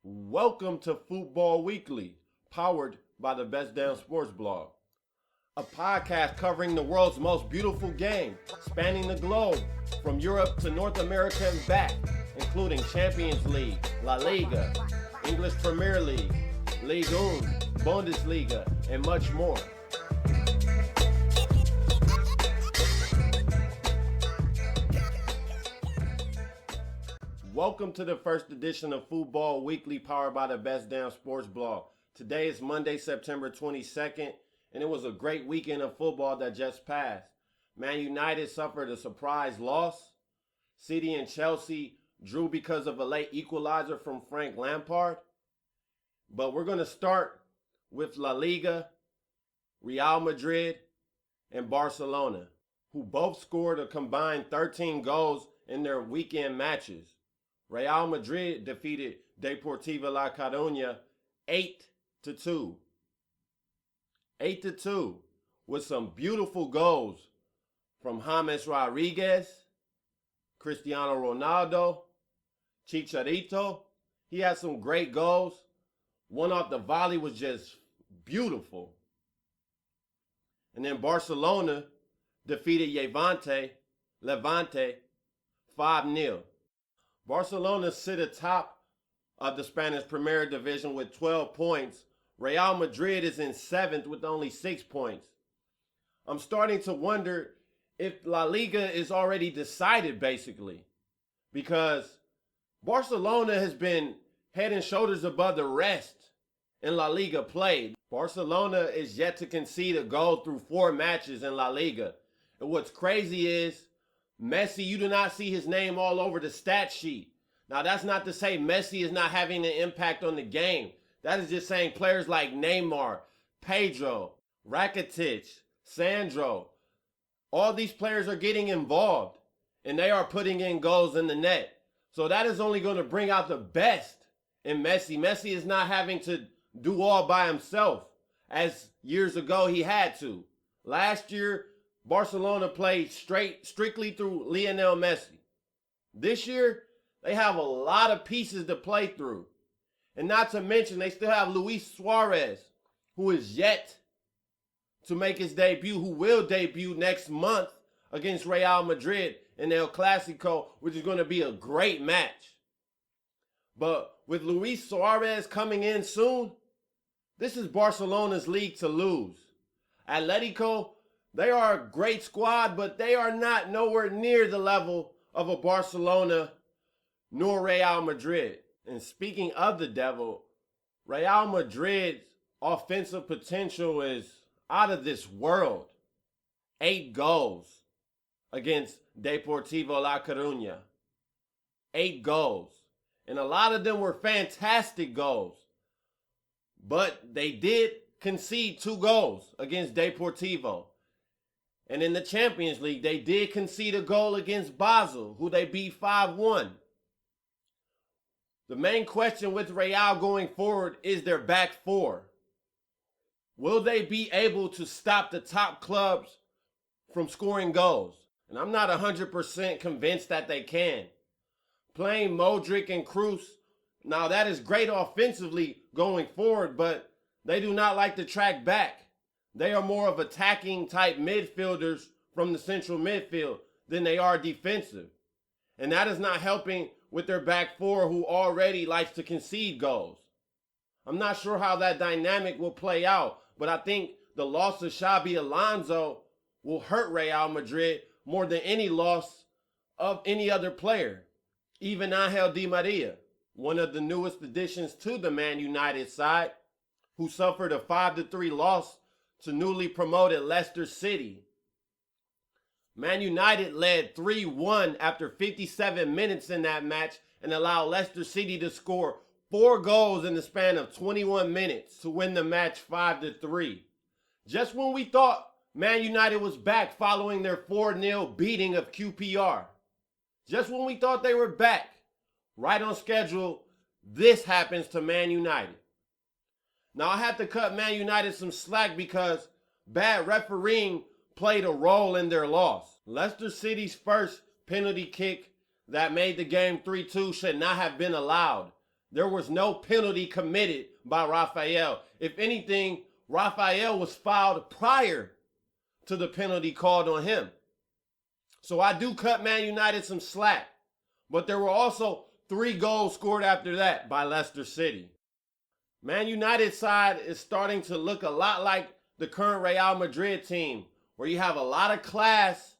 Welcome to Futbol Weekly, powered by the Best Damn Sports Blog, a podcast covering the world's most beautiful game, spanning the globe from Europe to North America and back, including Champions League, La Liga, English Premier League, Liga 1, Bundesliga, and much more. Welcome to the first edition of Futbol Weekly, powered by the Best Damn Sports Blog. Today is Monday, September 22nd, and it was a great weekend of football that just passed. Man United suffered a surprise loss. City and Chelsea drew because of a late equalizer from Frank Lampard. But we're going to start with La Liga, Real Madrid, and Barcelona, who both scored a combined 13 goals in their weekend matches. Real Madrid defeated Deportivo La Coruña 8-2. 8-2 with some beautiful goals from James Rodriguez, Cristiano Ronaldo, Chicharito. He had some great goals. One off the volley was just beautiful. And then Barcelona defeated Levante 5-0. Barcelona sit atop of the Spanish Premier Division with 12 points. Real Madrid is in 7th with only 6 points. I'm starting to wonder if La Liga is already decided, basically, because Barcelona has been head and shoulders above the rest in La Liga play. Barcelona is yet to concede a goal through 4 matches in La Liga. And what's crazy is Messi, you do not see his name all over the stat sheet. Now, that's not to say Messi is not having an impact on the game. That is just saying players like Neymar, Pedro, Rakitic, Sandro, all these players are getting involved, and they are putting in goals in the net. So that is only going to bring out the best in Messi. Messi is not having to do all by himself, as years ago he had to. Last year, Barcelona played strictly through Lionel Messi. This year, they have a lot of pieces to play through. And not to mention, they still have Luis Suarez, who is yet to make his debut, who will debut next month against Real Madrid in El Clasico, which is going to be a great match. But with Luis Suarez coming in soon, this is Barcelona's league to lose. Atletico, they are a great squad, but they are not nowhere near the level of a Barcelona nor Real Madrid. And speaking of the devil, Real Madrid's offensive potential is out of this world. 8 goals against Deportivo La Coruña. 8 goals. And a lot of them were fantastic goals. But they did concede 2 goals against Deportivo. And in the Champions League, they did concede a goal against Basel, who they beat 5-1. The main question with Real going forward is their back four. Will they be able to stop the top clubs from scoring goals? And I'm not 100% convinced that they can. Playing Modric and Kroos, now that is great offensively going forward, but they do not like to track back. They are more of attacking type midfielders from the central midfield than they are defensive. And that is not helping with their back four, who already likes to concede goals. I'm not sure how that dynamic will play out, but I think the loss of Xabi Alonso will hurt Real Madrid more than any loss of any other player, even Angel Di Maria, one of the newest additions to the Man United side, who suffered a 5-3 loss to newly promoted Leicester City. Man United led 3-1 after 57 minutes in that match and allowed Leicester City to score 4 goals in the span of 21 minutes to win the match 5-3. Just when we thought Man United was back following their 4-0 beating of QPR. Just when we thought they were back, right on schedule, this happens to Man United. Now, I have to cut Man United some slack because bad refereeing played a role in their loss. Leicester City's first penalty kick that made the game 3-2 should not have been allowed. There was no penalty committed by Rafael. If anything, Rafael was fouled prior to the penalty called on him. So I do cut Man United some slack. But there were also 3 goals scored after that by Leicester City. Man United's side is starting to look a lot like the current Real Madrid team, where you have a lot of class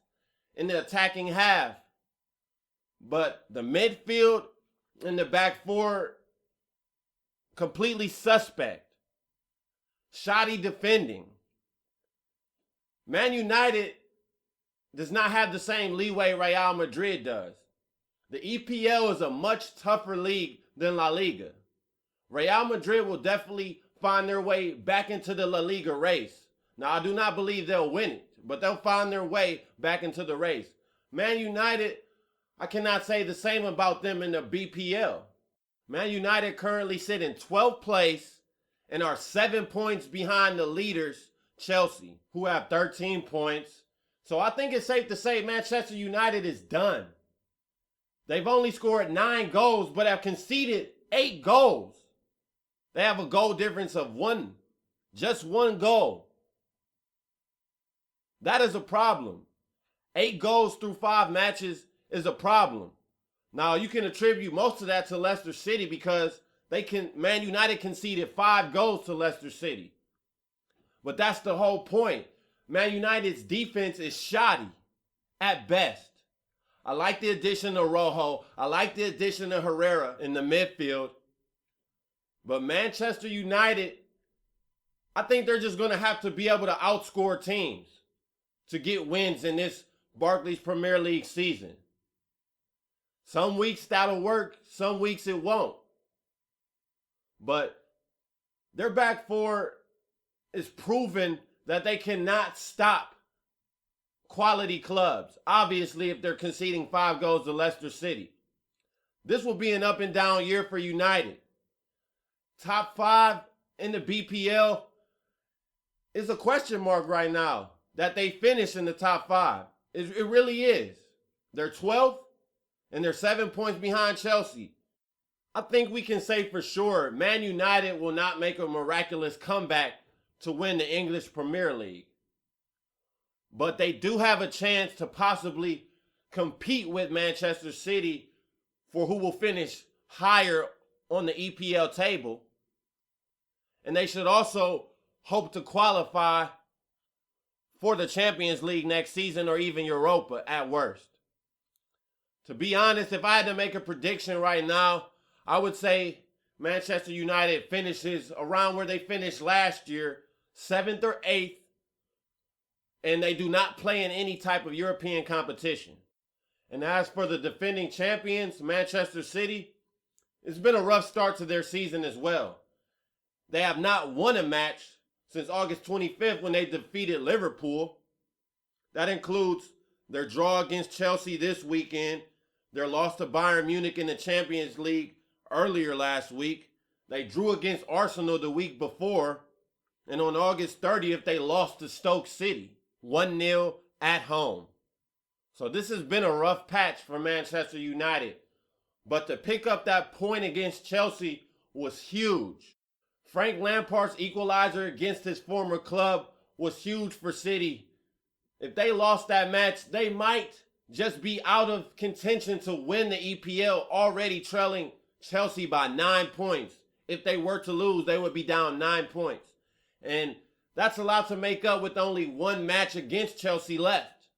in the attacking half. But the midfield and the back four, completely suspect. Shoddy defending. Man United does not have the same leeway Real Madrid does. The EPL is a much tougher league than La Liga. Real Madrid will definitely find their way back into the La Liga race. Now, I do not believe they'll win it, but they'll find their way back into the race. Man United, I cannot say the same about them in the BPL. Man United currently sit in 12th place and are 7 points behind the leaders, Chelsea, who have 13 points. So I think it's safe to say Manchester United is done. They've only scored 9 goals, but have conceded 8 goals. They have a goal difference of 1. Just 1 goal. That is a problem. 8 goals through 5 matches is a problem. Now, you can attribute most of that to Leicester City because Man United conceded 5 goals to Leicester City. But that's the whole point. Man United's defense is shoddy at best. I like the addition of Rojo. I like the addition of Herrera in the midfield. But Manchester United, I think they're just going to have to be able to outscore teams to get wins in this Barclays Premier League season. Some weeks that'll work, some weeks it won't. But their back four is proven that they cannot stop quality clubs. Obviously, if they're conceding 5 goals to Leicester City. This will be an up and down year for United. Top 5 in the BPL is a question mark right now that they finish in the top 5. It really is. They're 12th and they're 7 points behind Chelsea. I think we can say for sure Man United will not make a miraculous comeback to win the English Premier League. But they do have a chance to possibly compete with Manchester City for who will finish higher on the EPL table. And they should also hope to qualify for the Champions League next season or even Europa at worst. To be honest, if I had to make a prediction right now, I would say Manchester United finishes around where they finished last year, 7th or 8th, and they do not play in any type of European competition. And as for the defending champions, Manchester City, it's been a rough start to their season as well. They have not won a match since August 25th when they defeated Liverpool. That includes their draw against Chelsea this weekend, their loss to Bayern Munich in the Champions League earlier last week. They drew against Arsenal the week before, and on August 30th, they lost to Stoke City, 1-0 at home. So this has been a rough patch for Manchester United. But to pick up that point against Chelsea was huge. Frank Lampard's equalizer against his former club was huge for City. If they lost that match, they might just be out of contention to win the EPL, already trailing Chelsea by 9 points. If they were to lose, they would be down 9 points. And that's a lot to make up with only 1 match against Chelsea left.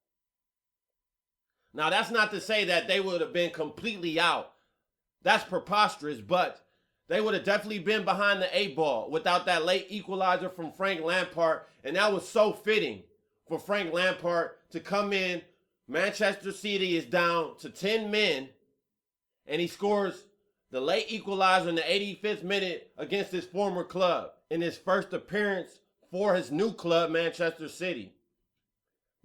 Now, that's not to say that they would have been completely out. That's preposterous, but they would have definitely been behind the 8 ball without that late equalizer from Frank Lampard. And that was so fitting for Frank Lampard to come in. Manchester City is down to 10 men, and he scores the late equalizer in the 85th minute against his former club in his first appearance for his new club, Manchester City.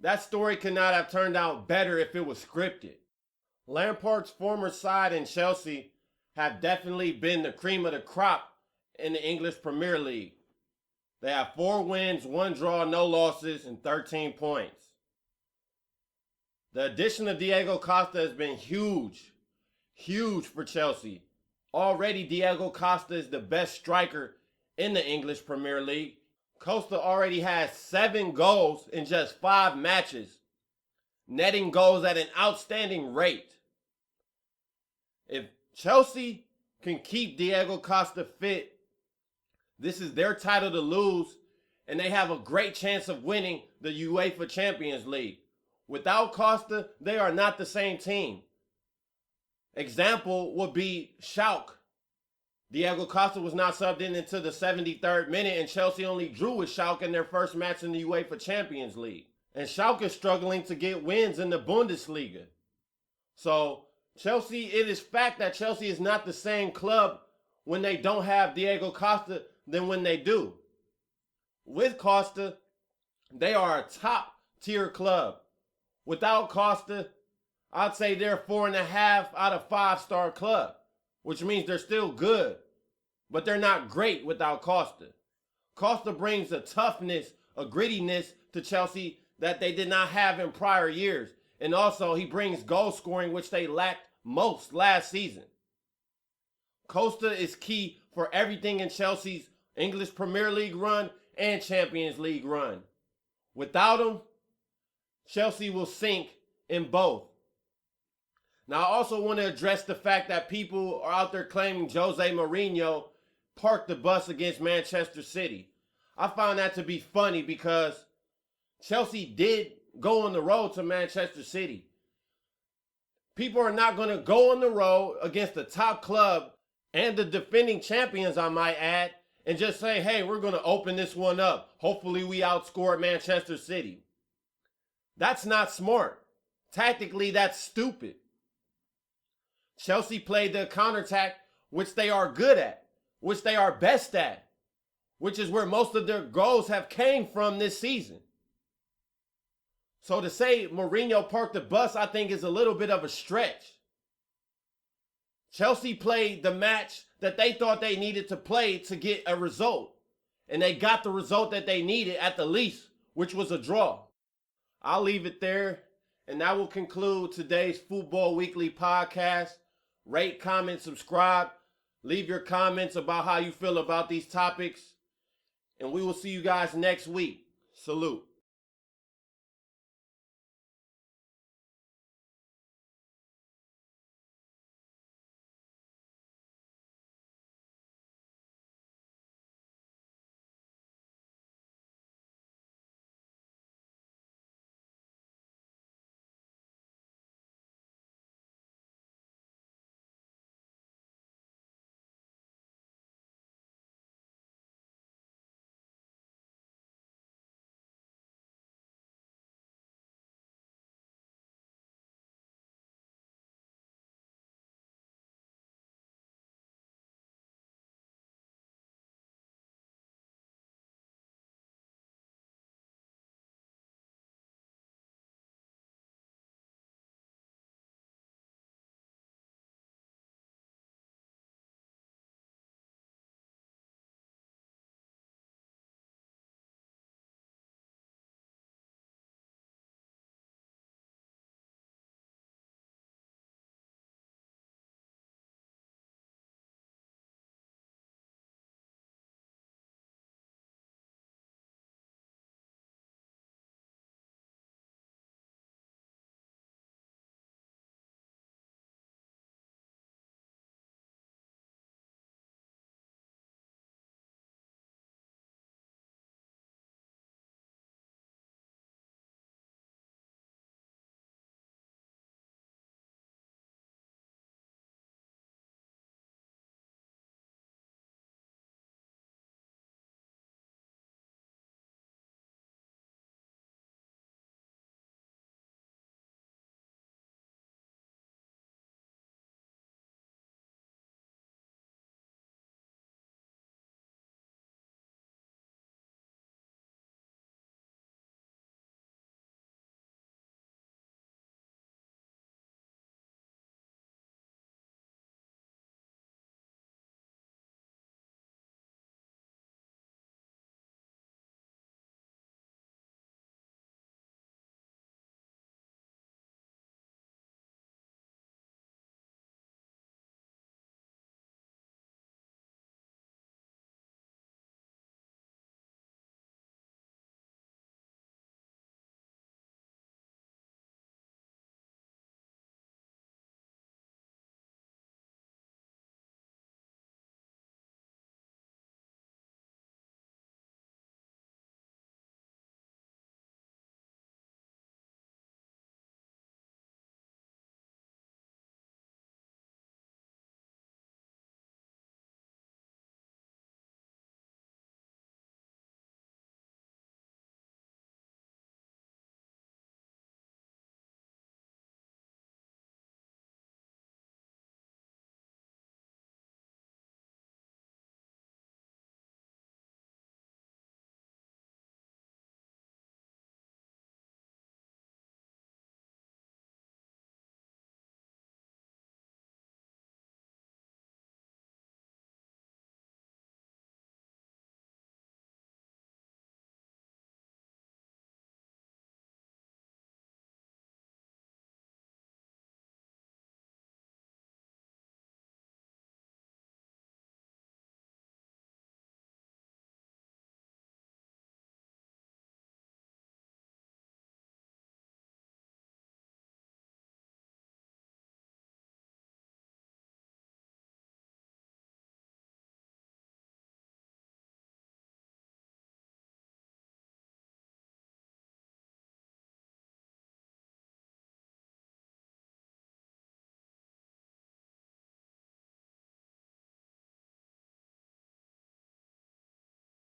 That story could not have turned out better if it was scripted. Lampard's former side in Chelsea have definitely been the cream of the crop in the English Premier League. They have 4 wins, 1 draw, no losses, and 13 points. The addition of Diego Costa has been huge for Chelsea. Already, Diego Costa is the best striker in the English Premier League. Costa already has 7 goals in just 5 matches, netting goals at an outstanding rate. If Chelsea can keep Diego Costa fit, this is their title to lose, and they have a great chance of winning the UEFA Champions League. Without Costa, they are not the same team. Example would be Schalke. Diego Costa was not subbed in until the 73rd minute, and Chelsea only drew with Schalke in their first match in the UEFA Champions League. And Schalke is struggling to get wins in the Bundesliga. So Chelsea, it is fact that Chelsea is not the same club when they don't have Diego Costa than when they do. With Costa, they are a top tier club. Without Costa, I'd say they're 4.5 out of 5-star club, which means they're still good, but they're not great without Costa. Costa brings a toughness, a grittiness to Chelsea that they did not have in prior years. And also, he brings goal scoring, which they lacked most last season. Costa is key for everything in Chelsea's English Premier League run and Champions League run. Without him, Chelsea will sink in both. Now, I also want to address the fact that people are out there claiming Jose Mourinho parked the bus against Manchester City. I found that to be funny because Chelsea did go on the road to Manchester City. People are not going to go on the road against the top club and the defending champions, I might add, and just say, hey, we're going to open this one up. Hopefully we outscored Manchester City. That's not smart. Tactically, that's stupid. Chelsea played the counterattack, which they are good at, which they are best at, which is where most of their goals have came from this season. So to say Mourinho parked the bus, I think is a little bit of a stretch. Chelsea played the match that they thought they needed to play to get a result. And they got the result that they needed at the least, which was a draw. I'll leave it there. And that will conclude today's Futbol Weekly podcast. Rate, comment, subscribe. Leave your comments about how you feel about these topics. And we will see you guys next week. Salute.